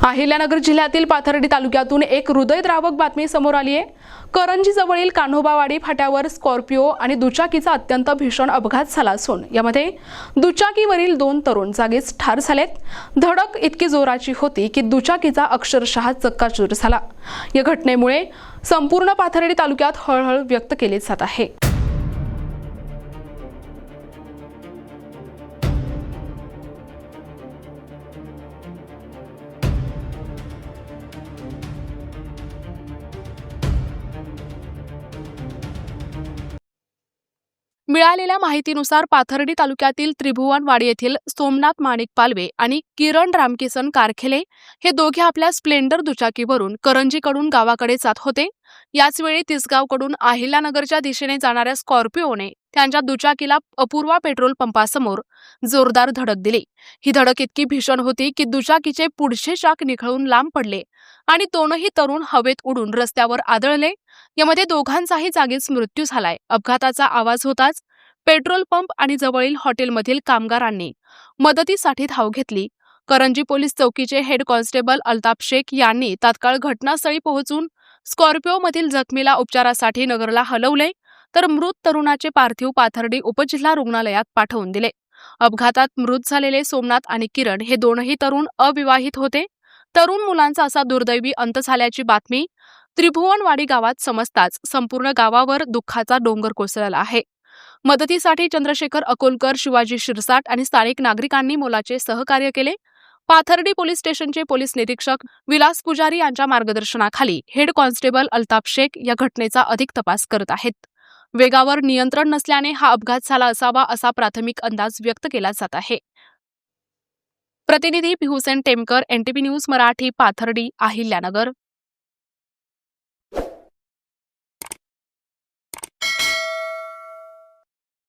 अहिल्यानगर जिल्ह्यातील पाथर्डी तालुक्यातून एक हृदयद्रावक बातमी समोर आली आहे। करंजी जवळील कान्होबावाडी फाट्यावर स्कॉर्पिओ आणि दुचाकीचा अत्यंत भीषण अपघात झाला असून यामध्ये दुचाकीवरील 2 तरुण जागीच ठार झालेत। धडक इतकी जोराची होती की दुचाकीचा अक्षरशः चक्काचूर झाला। या घटनेमुळे संपूर्ण पाथर्डी तालुक्यात हळहळ व्यक्त केली जात आहे। मिळालेल्या माहितीनुसार पाथर्डी तालुक्यातील त्रिभुवनवाडी येथील सोमनाथ माणिक पालवे आणि किरण रामकिसन कारखेले हे दोघे आपल्या स्प्लेंडर दुचाकीवरून करंजीकडून गावाकडे जात होते। याचवेळी तिसगावकडून अहिल्यानगरच्या दिशेने जाणाऱ्या स्कॉर्पिओने त्यांच्या दुचाकीला अपूर्वा पेट्रोल पंपासमोर जोरदार धडक दिली। ही धडक इतकी भीषण होती की दुचाकीचे पुढचे चाक निखळून लांब पडले आणि दोनही तरुण हवेत उडून रस्त्यावर आदळले। यामध्ये दोघांचाही जागीच मृत्यू झालाय। अपघाताचा आवाज होताच पेट्रोल पंप आणि जवळील हॉटेलमधील कामगारांनी मदतीसाठी धाव घेतली। करंजी पोलीस चौकीचे हेड कॉन्स्टेबल अल्ताफ शेख यांनी तात्काळ घटनास्थळी पोहोचून स्कॉर्पिओमधील जखमीला उपचारासाठी नगरला हलवले, तर मृत तरुणाचे पार्थिव पाथर्डी उपजिल्हा रुग्णालयात पाठवून दिले। अपघातात मृत झालेले सोमनाथ आणि किरण हे दोनही तरुण अविवाहित होते। तरुण मुलांचा असा दुर्दैवी अंत झाल्याची बातमी त्रिभुवनवाडी गावात समजताच संपूर्ण गावावर दुःखाचा डोंगर कोसळला आहे। मदतीसाठी चंद्रशेखर अकोलकर, शिवाजी शिरसाट आणि स्थानिक नागरिकांनी मोलाचे सहकार्य केले। पाथर्डी पोलीस स्टेशनचे पोलीस निरीक्षक विलास पुजारी यांच्या मार्गदर्शनाखाली हेड कॉन्स्टेबल अल्ताफ शेख या घटनेचा अधिक तपास करत आहेत। वेगावर नियंत्रण नसल्याने हा अपघात झाला असावा असा प्राथमिक अंदाज व्यक्त केला जात आहे। प्रतिनिधी पिहुसेन टेमकर, NTV न्यूज मराठी, पाथर्डी, अहिल्यानगर।